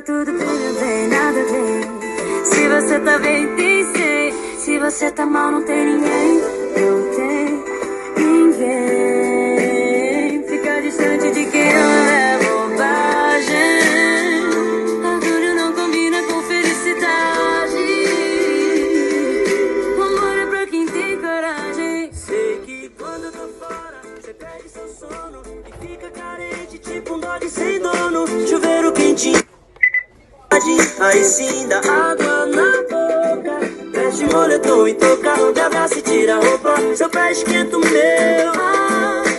tudo bem, meu bem, nada a ver. Se você tá bem, tem sei. Se você tá mal, não tem ninguém. Não tem ninguém. Fica distante de quem ama é bobagem. Orgulho não combina com felicidade. O amor é pra quem tem coragem. Sei que quando eu tô fora, você perde seu sono e fica carente, tipo um dog sem dono. Chuveiro quentinho, aí sim dá água na boca. Veste moletom e toca, onde abraça e tira a roupa. Seu pé esquenta o meu.